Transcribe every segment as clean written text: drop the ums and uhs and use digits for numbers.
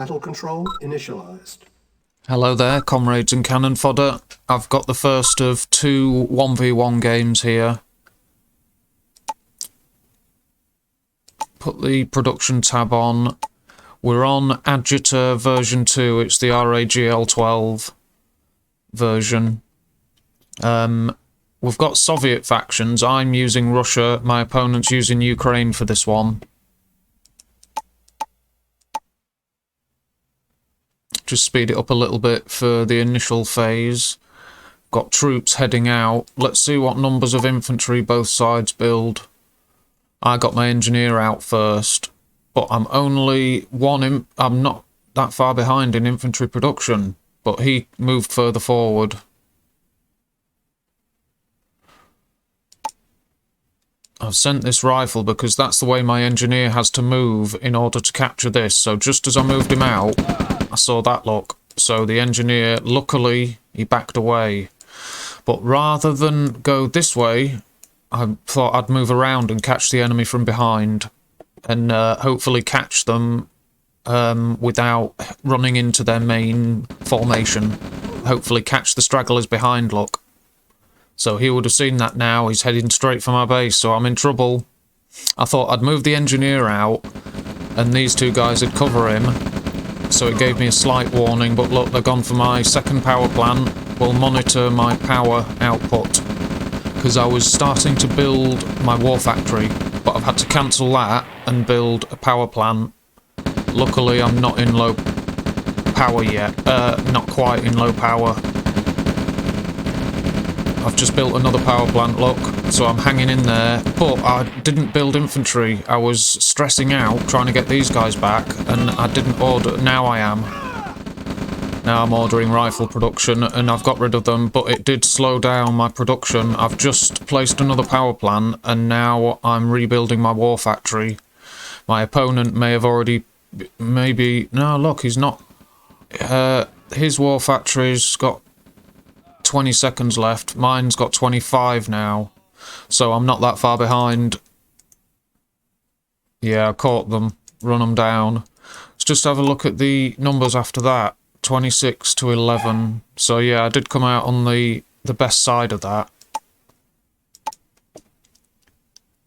Battle control initialized. Hello there, comrades and cannon fodder. I've got the first of two 1v1 games here. Put the production tab on. We're on Agita version 2, it's the RAGL12 version. We've got Soviet factions. I'm using Russia, my opponent's using Ukraine for this one. Just speed it up a little bit for the initial phase. Got troops heading out. Let's see what numbers of infantry both sides build. I got my engineer out first, but I'm only I'm not that far behind in infantry production, but he moved further forward. I've sent this rifle because that's the way my engineer has to move in order to capture this. So just as I moved him out, I saw that look. So the engineer, luckily, he backed away. But rather than go this way, I thought I'd move around and catch the enemy from behind. And hopefully catch them without running into their main formation. Hopefully catch the stragglers behind, look. So he would have seen that now. He's heading straight for my base, so I'm in trouble. I thought I'd move the engineer out, and these two guys would cover him. So it gave me a slight warning, but look, they've gone for my second power plant. We'll monitor my power output, because I was starting to build my war factory, but I've had to cancel that and build a power plant. Luckily, I'm not in low power yet. Not quite in low power. I've just built another power plant, look, so I'm hanging in there, but I didn't build infantry. I was stressing out trying to get these guys back, and I didn't order. Now I am. Now I'm ordering rifle production, and I've got rid of them, but it did slow down my production. I've just placed another power plant, and now I'm rebuilding my war factory. My opponent may have already, maybe, no, look, he's not. His war factory's got 20 seconds left. Mine's got 25 now, so I'm not that far behind. Yeah, I caught them. Run them down. Let's just have a look at the numbers after that. 26 to 11. So yeah, I did come out on the best side of that.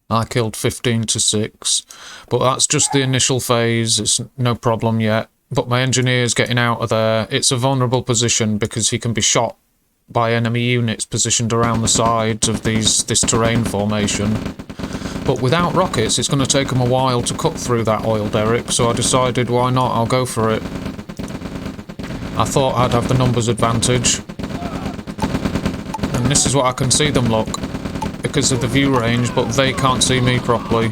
I killed 15 to 6, but that's just the initial phase. It's no problem yet, but my engineer's getting out of there. It's a vulnerable position because he can be shot by enemy units positioned around the sides of this terrain formation. But without rockets, it's going to take them a while to cut through that oil derrick, so I decided, why not, I'll go for it. I thought I'd have the numbers advantage. And this is what I can see them, look, because of the view range, but they can't see me properly.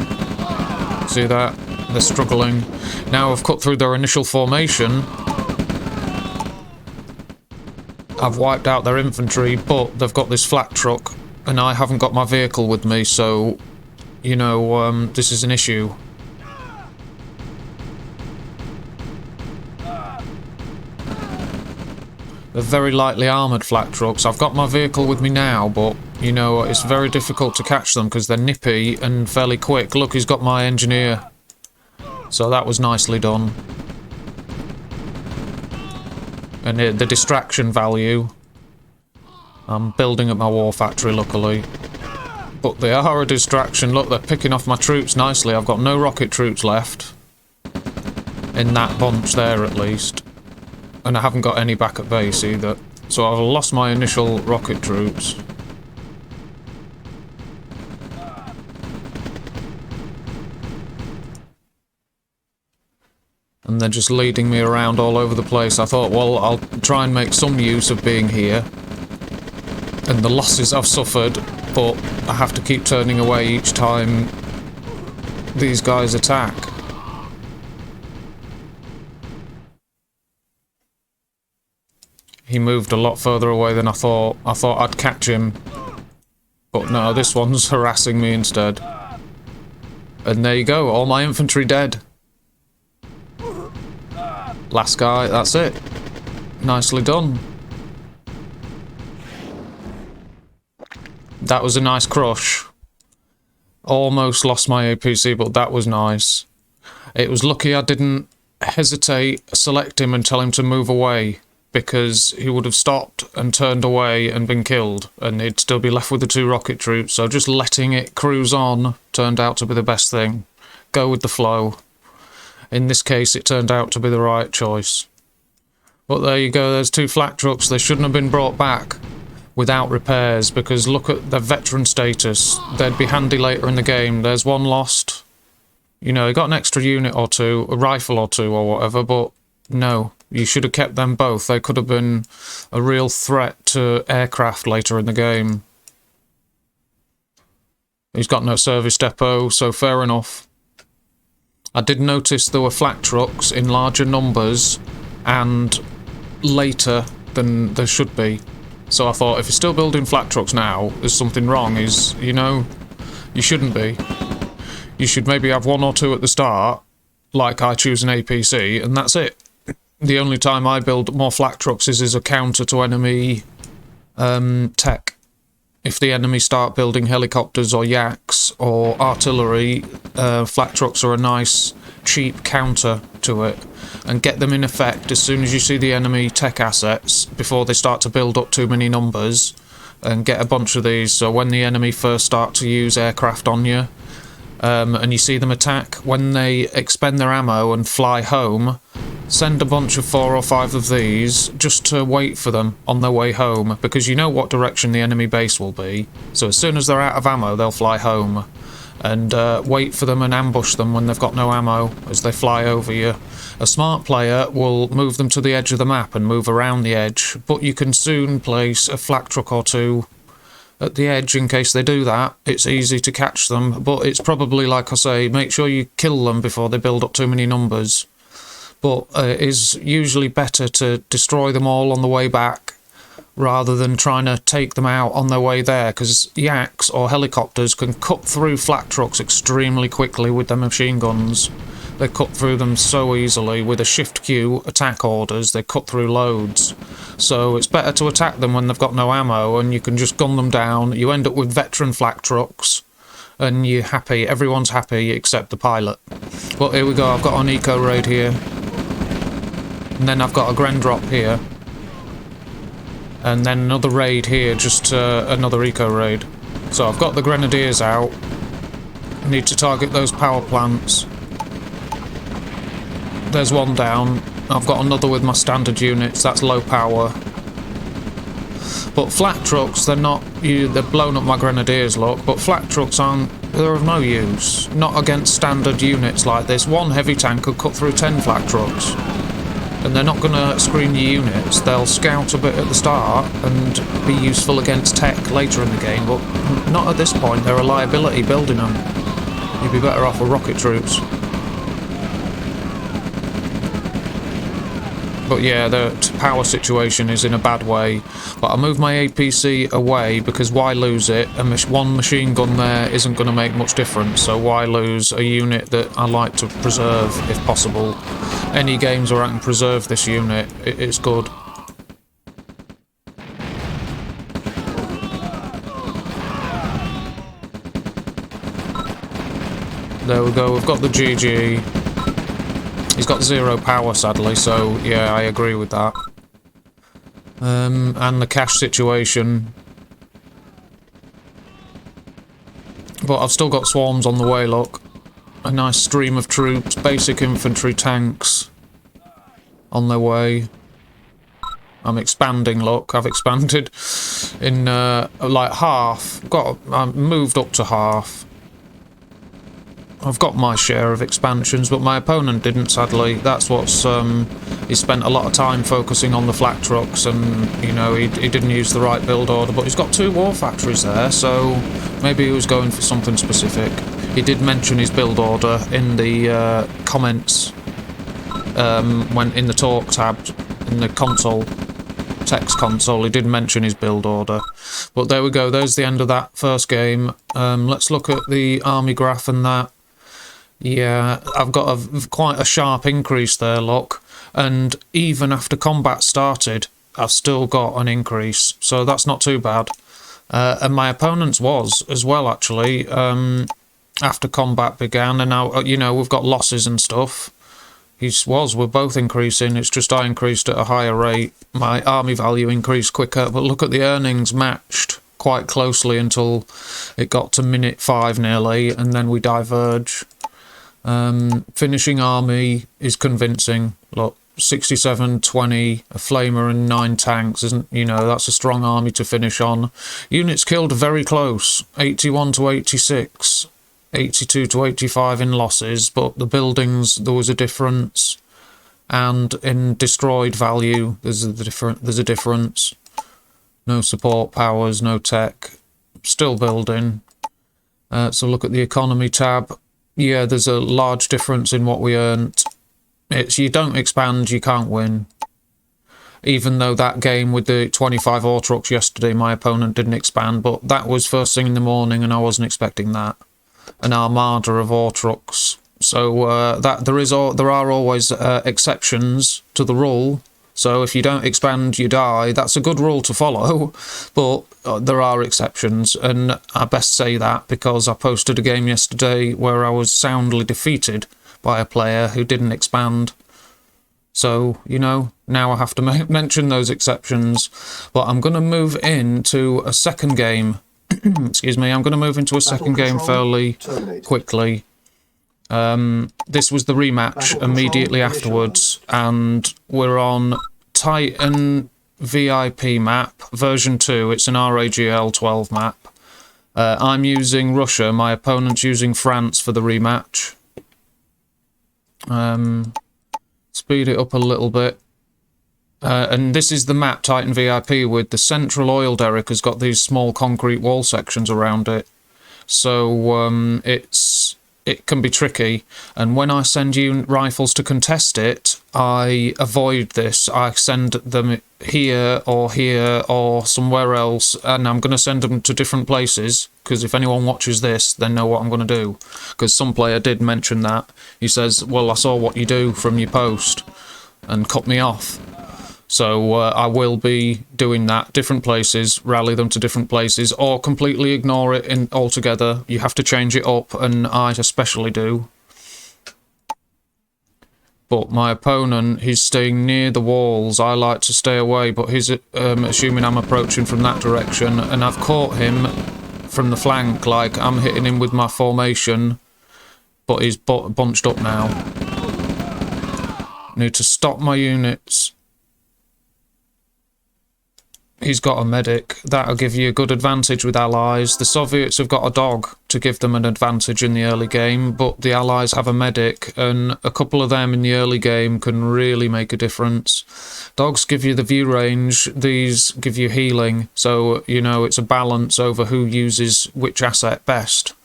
See that? They're struggling. Now I've cut through their initial formation. I've wiped out their infantry, but they've got this flat truck, and I haven't got my vehicle with me, so, you know, this is an issue. They're very lightly armoured flat trucks. I've got my vehicle with me now, but, you know, it's very difficult to catch them because they're nippy and fairly quick. Look, he's got my engineer. So that was nicely done. And the distraction value, I'm building up my war factory, luckily. But they are a distraction. Look, they're picking off my troops nicely. I've got no rocket troops left. In that bunch there, at least. And I haven't got any back at base, either. So I've lost my initial rocket troops. And they're just leading me around all over the place. I thought, well, I'll try and make some use of being here. And the losses I've suffered, but I have to keep turning away each time these guys attack. He moved a lot further away than I thought. I thought I'd catch him. But no, this one's harassing me instead. And there you go, all my infantry dead. Last guy, that's it. Nicely done. That was a nice crush. Almost lost my APC, but that was nice. It was lucky I didn't hesitate, select him and tell him to move away, because he would have stopped and turned away and been killed, and he'd still be left with the 2 rocket troops. So just letting it cruise on turned out to be the best thing. Go with the flow. In this case, it turned out to be the right choice. But there you go, there's 2 flak trucks. They shouldn't have been brought back without repairs, because look at their veteran status. They'd be handy later in the game. There's 1 lost. You know, he got an extra unit or 2, a rifle or 2 or whatever, but no, you should have kept them both. They could have been a real threat to aircraft later in the game. He's got no service depot, so fair enough. I did notice there were flak trucks in larger numbers and later than there should be. So I thought, if you're still building flak trucks now, there's something wrong. You know, you shouldn't be. You should maybe have 1 or 2 at the start, like I choose an APC, and that's it. The only time I build more flak trucks is as a counter to enemy tech. If the enemy start building helicopters or yaks or artillery, flak trucks are a nice, cheap counter to it. And get them in effect as soon as you see the enemy tech assets, before they start to build up too many numbers, and get a bunch of these, so when the enemy first start to use aircraft on you, and you see them attack, when they expend their ammo and fly home, send a bunch of 4 or 5 of these just to wait for them on their way home, because you know what direction the enemy base will be. So as soon as they're out of ammo, they'll fly home. And wait for them and ambush them when they've got no ammo as they fly over you. A smart player will move them to the edge of the map and move around the edge, but you can soon place a flak truck or 2 at the edge in case they do that. It's easy to catch them, but it's probably, like I say, make sure you kill them before they build up too many numbers. But it is usually better to destroy them all on the way back rather than trying to take them out on their way there, because yaks or helicopters can cut through flak trucks extremely quickly with their machine guns. They cut through them so easily with a shift Q attack orders. They cut through loads. So it's better to attack them when they've got no ammo, and you can just gun them down. You end up with veteran flak trucks, and you're happy. Everyone's happy except the pilot. Well, here we go. I've got an eco raid here, and then I've got a Gren drop here, and then another raid here, just another eco raid. So I've got the grenadiers out. I need to target those power plants. There's 1 down. I've got another with my standard units. That's low power. But flak trucks, they're not. They're blown up my grenadiers, look. But flak trucks they're of no use. Not against standard units like this. 1 heavy tank could cut through 10 flak trucks. And they're not going to screen your units. They'll scout a bit at the start and be useful against tech later in the game, but not at this point. They're a liability building them. You'd be better off with rocket troops. But yeah, the power situation is in a bad way. But I moved my APC away because why lose it? One machine gun there isn't going to make much difference, so why lose a unit that I like to preserve if possible? Any games where I can preserve this unit, it's good. There we go, we've got the GG. He's got 0 power, sadly, so yeah, I agree with that. And the cash situation. But I've still got swarms on the way, look. A nice stream of troops, basic infantry, tanks on their way. I'm expanding, look. I've expanded in like half. I've moved up to half. I've got my share of expansions, but my opponent didn't, sadly. That's what's... he spent a lot of time focusing on the flak trucks, and, you know, he didn't use the right build order, but he's got 2 war factories there, so maybe he was going for something specific. He did mention his build order in the comments, when in the talk tab, in the console, text console, he did mention his build order. But there we go, there's the end of that first game. Let's look at the army graph and that. Yeah, I've got quite a sharp increase there, look. And even after combat started, I've still got an increase. So that's not too bad. And my opponent's was as well, actually, after combat began. And now, you know, we've got losses and stuff. We're both increasing, it's just I increased at a higher rate. My army value increased quicker, but look at the earnings matched quite closely until it got to minute 5 nearly, and then we diverge. Finishing army is convincing. Look, 67, 20, a flamer and 9 tanks, isn't, you know, that's a strong army to finish on. Units killed very close, 81 to 86. 82 to 85 in losses, but the buildings, there was a difference, and in destroyed value there's a difference. No support powers, no tech, still building. So look at the economy tab. Yeah, there's a large difference in what we earned. It's, you don't expand, you can't win. Even though that game with the 25 ore trucks yesterday, my opponent didn't expand, but that was first thing in the morning and I wasn't expecting that. An armada of ore trucks. So there are always exceptions to the rule. So if you don't expand, you die. That's a good rule to follow, but there are exceptions, and I best say that because I posted a game yesterday where I was soundly defeated by a player who didn't expand. So, you know, now I have to mention those exceptions. But I'm going to move into a second game. Excuse me, I'm going to move into a second game fairly quickly. This was the rematch immediately afterwards, and we're on Titan VIP map, version 2. It's an RAGL 12 map. I'm using Russia, my opponent's using France for the rematch. Speed it up a little bit. And this is the map, Titan VIP, with the central oil derrick has got these small concrete wall sections around it. So it can be tricky. And when I send you rifles to contest it, I avoid this. I send them here or somewhere else, and I'm going to send them to different places, because if anyone watches this, they know what I'm going to do. Because some player did mention that. He says, well, I saw what you do from your post, and cut me off. So I will be doing that, different places, rally them to different places, or completely ignore it altogether. You have to change it up, and I especially do. But my opponent, he's staying near the walls. I like to stay away, but he's assuming I'm approaching from that direction, and I've caught him from the flank, like I'm hitting him with my formation, but he's bunched up now. Need to stop my units. He's got a medic. That'll give you a good advantage with allies. The Soviets have got a dog to give them an advantage in the early game, but the allies have a medic, and a couple of them in the early game can really make a difference. Dogs give you the view range, these give you healing, so, you know, it's a balance over who uses which asset best.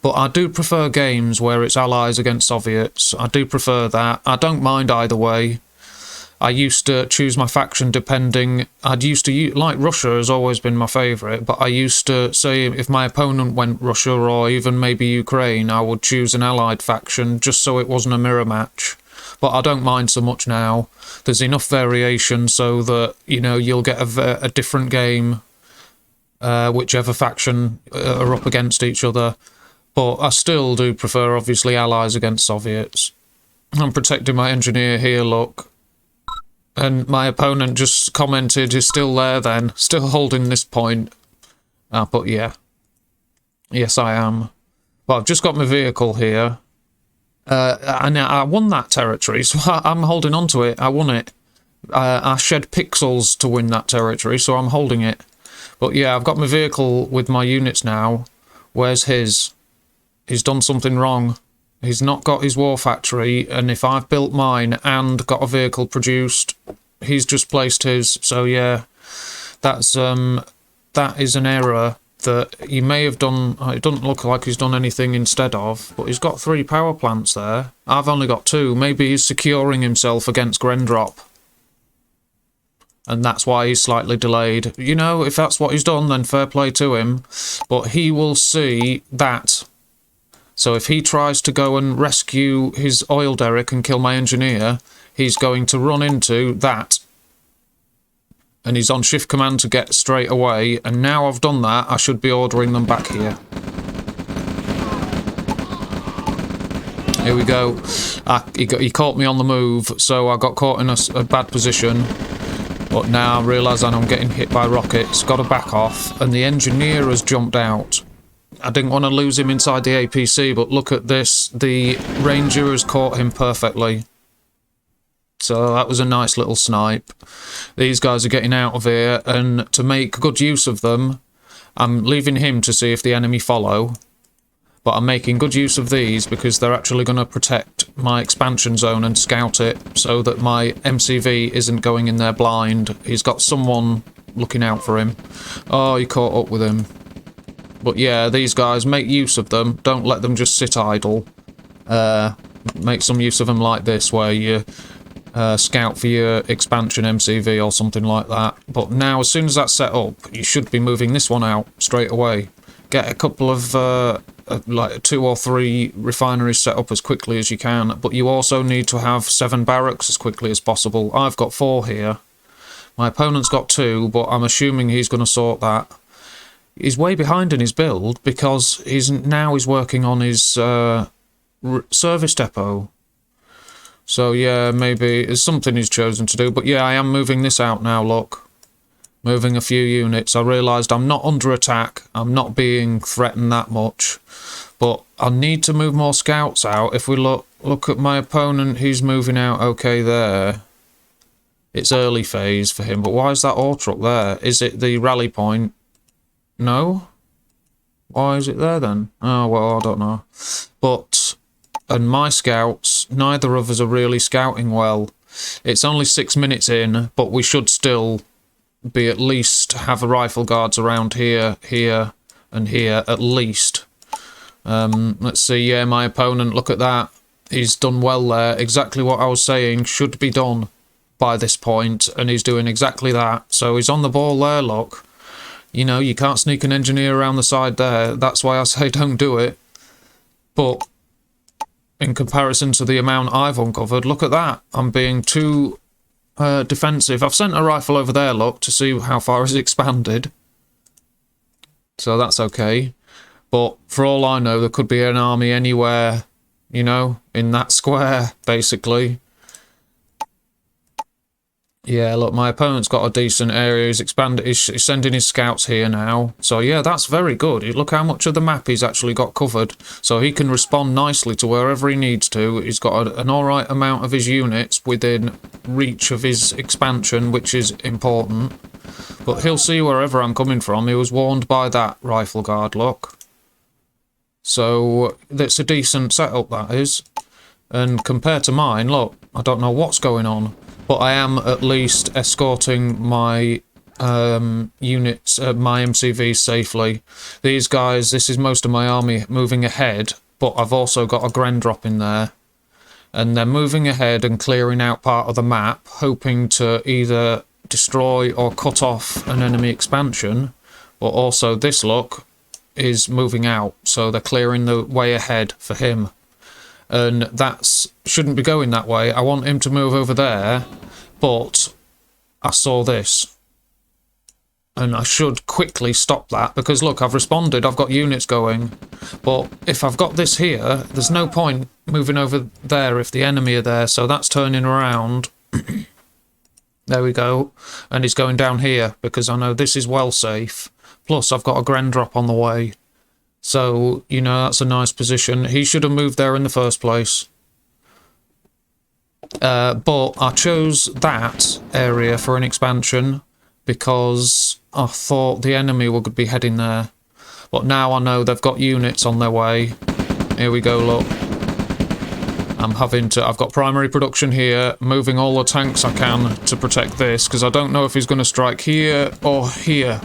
But I do prefer games where it's allies against Soviets. I do prefer that. I don't mind either way. I used to choose my faction depending... like Russia has always been my favourite, but I used to say if my opponent went Russia or even maybe Ukraine, I would choose an allied faction just so it wasn't a mirror match. But I don't mind so much now. There's enough variation so that, you know, you'll get a different game, whichever faction are up against each other. But I still do prefer, obviously, allies against Soviets. I'm protecting my engineer here, look. And my opponent just commented, he's still there then, still holding this point. But yeah. Yes, I am. Well, I've just got my vehicle here. And I won that territory, so I'm holding on to it. I won it. I shed pixels to win that territory, so I'm holding it. But yeah, I've got my vehicle with my units now. Where's his? He's done something wrong. He's not got his war factory, and if I've built mine and got a vehicle produced, he's just placed his. So yeah, that is an error that he may have done. It doesn't look like he's done anything instead of, but he's got 3 power plants there. I've only got 2. Maybe he's securing himself against Grendrop, and that's why he's slightly delayed. You know, if that's what he's done, then fair play to him. But he will see that. So if he tries to go and rescue his oil derrick and kill my engineer, he's going to run into that. And he's on shift command to get straight away. And now I've done that, I should be ordering them back here. Here we go. He caught me on the move, so I got caught in a bad position. But now I realise that I'm getting hit by rockets. Got to back off, and the engineer has jumped out. I didn't want to lose him inside the APC, but look at this. The Ranger has caught him perfectly. So that was a nice little snipe. These guys are getting out of here, and to make good use of them, I'm leaving him to see if the enemy follow. But I'm making good use of these because they're actually going to protect my expansion zone and scout it so that my MCV isn't going in there blind. He's got someone looking out for him. Oh, he caught up with him. But yeah, these guys, make use of them. Don't let them just sit idle. Make some use of them like this, where you scout for your expansion MCV or something like that. But now, as soon as that's set up, you should be moving this one out straight away. Get a couple of, like 2 or 3 refineries set up as quickly as you can. But you also need to have 7 barracks as quickly as possible. I've got 4 here. My opponent's got 2, but I'm assuming he's going to sort that. He's way behind in his build because he's working on his service depot. So yeah, maybe it's something he's chosen to do. But yeah, I am moving this out now, look. Moving a few units. I realised I'm not under attack. I'm not being threatened that much. But I need to move more scouts out. If we look at my opponent, he's moving out okay there. It's early phase for him. But why is that ore truck there? Is it the rally point? No? Why is it there then? Oh, well, I don't know. But, and my scouts, neither of us are really scouting well. It's only 6 minutes in, but we should still be at least have rifle guards around here, here, and here, at least. Let's see, yeah, my opponent, look at that. He's done well there. Exactly what I was saying should be done by this point, and he's doing exactly that. So he's on the ball there, look. You know, you can't sneak an engineer around the side there. That's why I say don't do it. But in comparison to the amount I've uncovered, look at that. I'm being too defensive. I've sent a rifle over there, look, to see how far it's expanded. So that's okay. But for all I know, there could be an army anywhere, you know, in that square, basically. Yeah, look, my opponent's got a decent area. He's expanded. He's sending his scouts here now. So yeah, that's very good. Look how much of the map he's actually got covered. So he can respond nicely to wherever he needs to. He's got an alright amount of his units within reach of his expansion, which is important. But he'll see wherever I'm coming from. He was warned by that rifle guard, look. So that's a decent setup, that is. And compared to mine, look, I don't know what's going on. But I am at least escorting my units, my MCVs safely. These guys, this is most of my army moving ahead, but I've also got a Gren drop in there. And they're moving ahead and clearing out part of the map, hoping to either destroy or cut off an enemy expansion. But also this, look, is moving out, so they're clearing the way ahead for him. And that shouldn't be going that way. I want him to move over there, but I saw this. And I should quickly stop that, because look, I've responded, I've got units going. But if I've got this here, there's no point moving over there if the enemy are there, so that's turning around. There we go. And he's going down here, because I know this is well safe. Plus, I've got a Gren drop on the way. So, you know, that's a nice position. He should have moved there in the first place. But I chose that area for an expansion because I thought the enemy would be heading there. But now I know they've got units on their way. Here we go, look. I've got primary production here, moving all the tanks I can to protect this, because I don't know if he's going to strike here or here.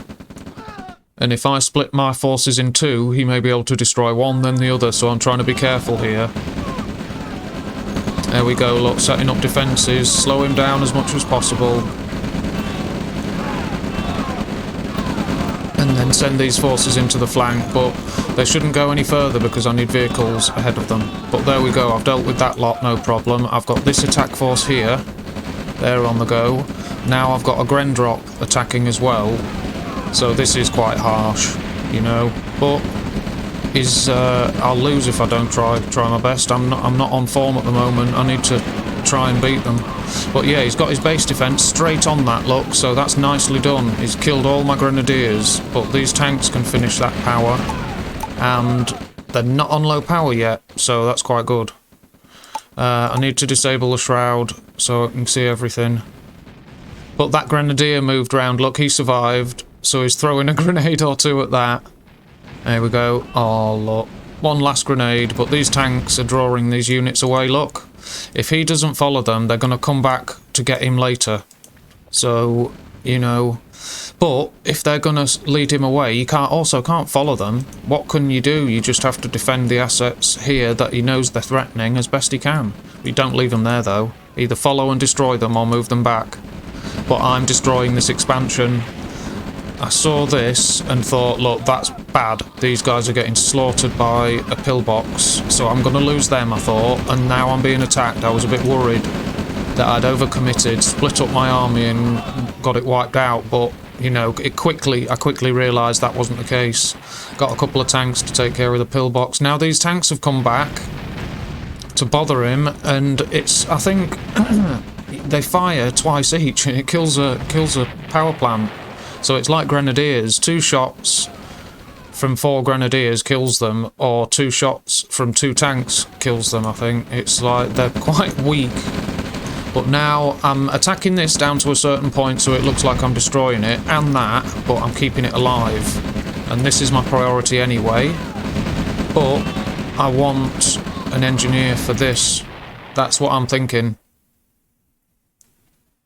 And if I split my forces in 2, he may be able to destroy one, then the other, so I'm trying to be careful here. There we go, look, setting up defences, slow him down as much as possible. And then send these forces into the flank, but they shouldn't go any further because I need vehicles ahead of them. But there we go, I've dealt with that lot, no problem. I've got this attack force here. They're on the go. Now I've got a Gren drop attacking as well. So this is quite harsh, you know, but is I'll lose if I don't try my best. I'm not on form at the moment. I need to try and beat them. But yeah, he's got his base defence straight on that, look, so that's nicely done. He's killed all my grenadiers, but these tanks can finish that power, and they're not on low power yet, so that's quite good. I need to disable the shroud so I can see everything. But that grenadier moved round, look, he survived, so he's throwing a grenade or two at that. There we go. Oh, look. One last grenade, but these tanks are drawing these units away, look. If he doesn't follow them, they're going to come back to get him later. So, you know... But, if they're going to lead him away, you can't follow them. What can you do? You just have to defend the assets here that he knows they're threatening as best he can. You don't leave them there, though. Either follow and destroy them or move them back. But I'm destroying this expansion. I saw this and thought, look, that's bad. These guys are getting slaughtered by a pillbox, so I'm going to lose them, I thought, and now I'm being attacked. I was a bit worried that I'd overcommitted, split up my army and got it wiped out, but, you know, I quickly realised that wasn't the case. Got a couple of tanks to take care of the pillbox. Now these tanks have come back to bother him, and it's, I think, they fire twice each, and it kills a power plant. So it's like grenadiers, 2 shots from 4 grenadiers kills them, or 2 shots from 2 tanks kills them, I think. It's like, they're quite weak. But now I'm attacking this down to a certain point so it looks like I'm destroying it, and that, but I'm keeping it alive. And this is my priority anyway. But I want an engineer for this. That's what I'm thinking.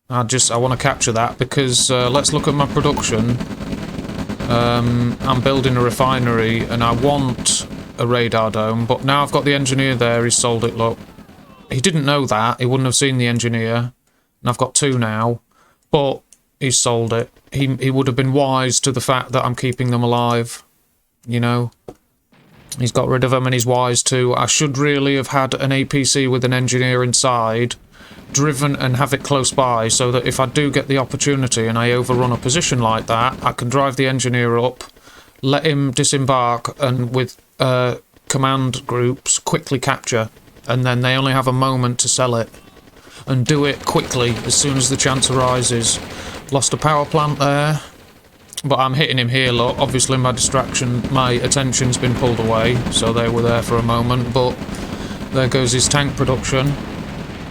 I want to capture that because let's look at my production. I'm building a refinery and I want a radar dome, but now I've got the engineer there. He's sold it, look. He didn't know that. He wouldn't have seen the engineer. And I've got 2 now, but he's sold it. He would have been wise to the fact that I'm keeping them alive, you know. He's got rid of them and he's wise too. I should really have had an APC with an engineer inside, driven and have it close by, so that if I do get the opportunity and I overrun a position like that, I can drive the engineer up, let him disembark, and with command groups quickly capture, and then they only have a moment to sell it, and do it quickly as soon as the chance arises. Lost a power plant there, but I'm hitting him here, look. Obviously my attention's been pulled away, so they were there for a moment, but there goes his tank production.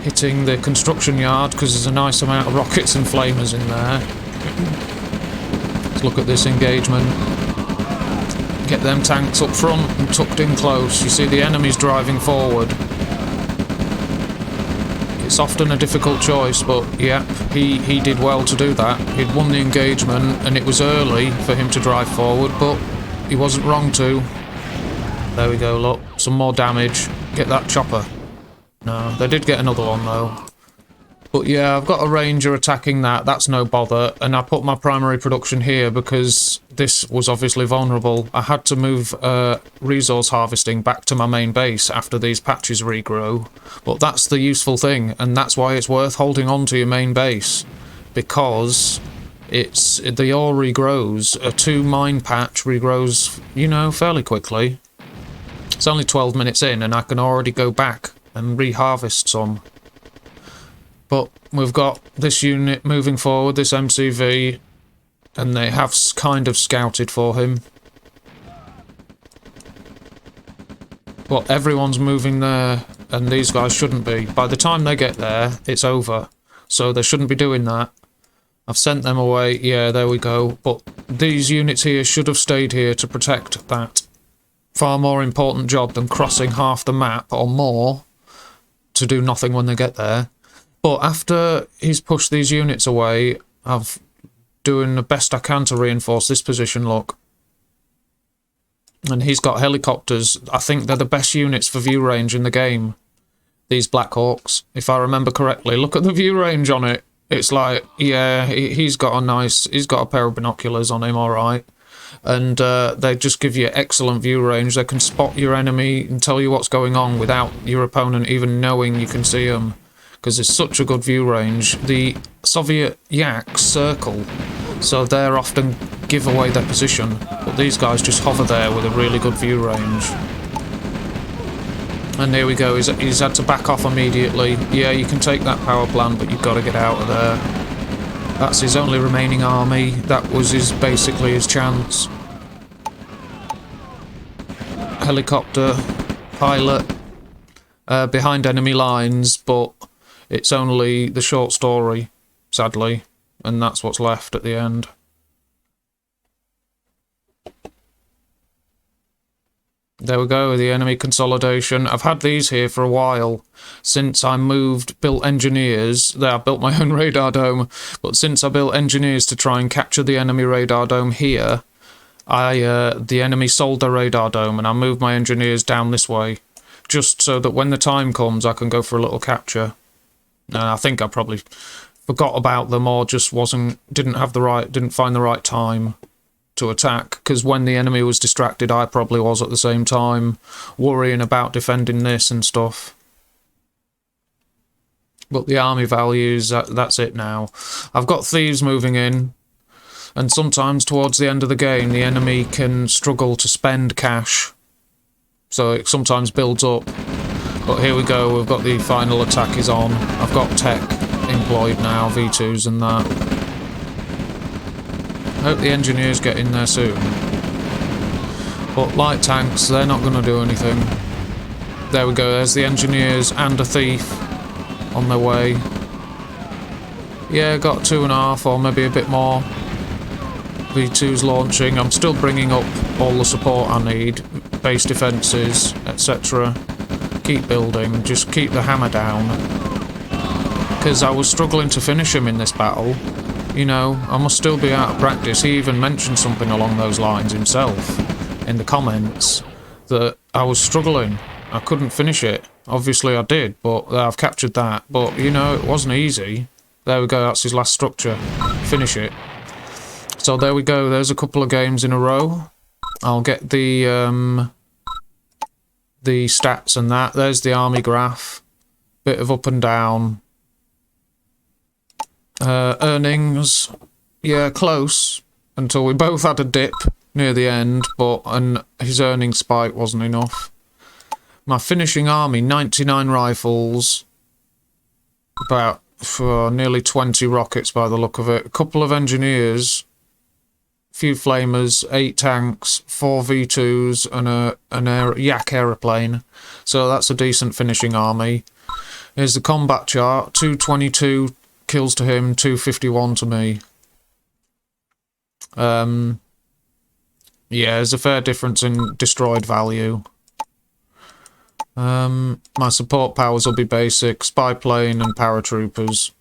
Hitting the construction yard because there's a nice amount of rockets and flamers in there. Let's look at this engagement. Get them tanks up front and tucked in close. You see the enemies driving forward. It's often a difficult choice, but yeah, he did well to do that. He'd won the engagement and it was early for him to drive forward, but he wasn't wrong to. There we go, look. Some more damage. Get that chopper. No, they did get another one though. But yeah, I've got a ranger attacking that, that's no bother, and I put my primary production here because this was obviously vulnerable. I had to move resource harvesting back to my main base after these patches regrow, but that's the useful thing, and that's why it's worth holding on to your main base, because the ore regrows. A 2 mine patch regrows, you know, fairly quickly. It's only 12 minutes in and I can already go back and reharvest some. But we've got this unit moving forward, this MCV, and they have kind of scouted for him. But everyone's moving there, and these guys shouldn't be. By the time they get there, it's over. So they shouldn't be doing that. I've sent them away, yeah, there we go. But these units here should have stayed here to protect that far more important job than crossing half the map or more to do nothing when they get there. But after he's pushed these units away, I've doing the best I can to reinforce this position, look. And he's got helicopters. I think they're the best units for view range in the game, these Black Hawks, if I remember correctly. Look at the view range on it. It's like, yeah, he's got a pair of binoculars on him, alright. And they just give you excellent view range. They can spot your enemy and tell you what's going on without your opponent even knowing you can see them, because it's such a good view range. The Soviet Yaks circle, so they're often give away their position. But these guys just hover there with a really good view range. And here we go, he's had to back off immediately. Yeah, you can take that power plant, but you've got to get out of there. That's his only remaining army. That was basically his chance. Helicopter, pilot, behind enemy lines, but it's only the short story, sadly, and that's what's left at the end. There we go, the enemy consolidation. I've had these here for a while. Since I built engineers, I built my own radar dome, but since I built engineers to try and capture the enemy radar dome here, the enemy sold their radar dome, and I moved my engineers down this way, just so that when the time comes, I can go for a little capture. And I think I probably forgot about them, or just didn't find the right time to attack, because when the enemy was distracted, I probably was at the same time, worrying about defending this and stuff. But the army values, that's it now. I've got thieves moving in, and sometimes towards the end of the game, the enemy can struggle to spend cash, so it sometimes builds up. But here we go, we've got the final attack is on. I've got tech employed now, V2s and that. I hope the engineers get in there soon. But light tanks, they're not going to do anything. There we go, there's the engineers and a thief on their way. Yeah, got 2.5 or maybe a bit more. V2's launching. I'm still bringing up all the support I need. Base defences, etc. Keep building, just keep the hammer down. Because I was struggling to finish him in this battle. You know, I must still be out of practice. He even mentioned something along those lines himself in the comments, that I was struggling. I couldn't finish it. Obviously I did, but I've captured that. But, you know, it wasn't easy. There we go, that's his last structure. Finish it. So there we go, there's a couple of games in a row. I'll get the stats and that. There's the army graph. Bit of up and down. Earnings, yeah, close, until we both had a dip near the end, and his earnings spike wasn't enough. My finishing army, 99 rifles, about for nearly 20 rockets by the look of it, a couple of engineers, few flamers, 8 tanks, 4 V2s, and an yak aeroplane. So that's a decent finishing army. Here's the combat chart, 222 kills to him, 251 to me. Yeah, there's a fair difference in destroyed value. My support powers will be basic, spy plane and paratroopers.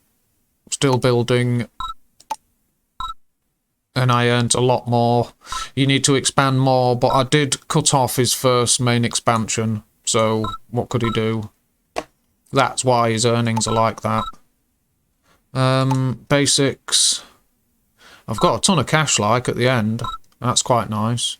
Still building. And I earned a lot more. You need to expand more, but I did cut off his first main expansion, so what could he do? That's why his earnings are like that. Basics. I've got a ton of cash like at the end. That's quite nice.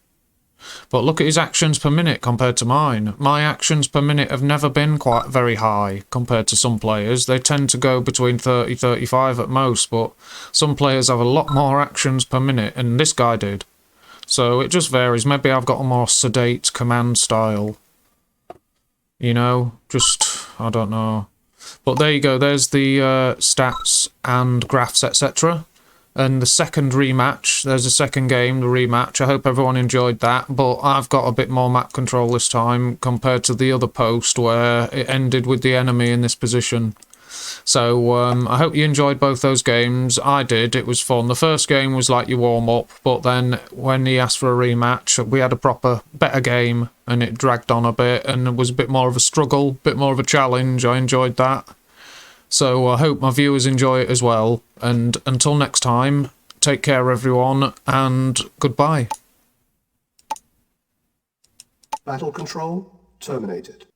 But look at his actions per minute compared to mine. My actions per minute have never been quite very high compared to some players. They tend to go between 30, 35 at most, but some players have a lot more actions per minute, and this guy did. So it just varies. Maybe I've got a more sedate command style. You know, just, I don't know. But there you go, there's the stats and graphs, etc. And the second rematch, there's a second game, the rematch. I hope everyone enjoyed that, but I've got a bit more map control this time compared to the other post where it ended with the enemy in this position. So I hope you enjoyed both those games. I did, it was fun. The first game was like your warm-up, but then when he asked for a rematch, we had a proper, better game, and it dragged on a bit, and it was a bit more of a struggle, a bit more of a challenge. I enjoyed that. So I hope my viewers enjoy it as well, and until next time, take care everyone, and goodbye. Battle control terminated.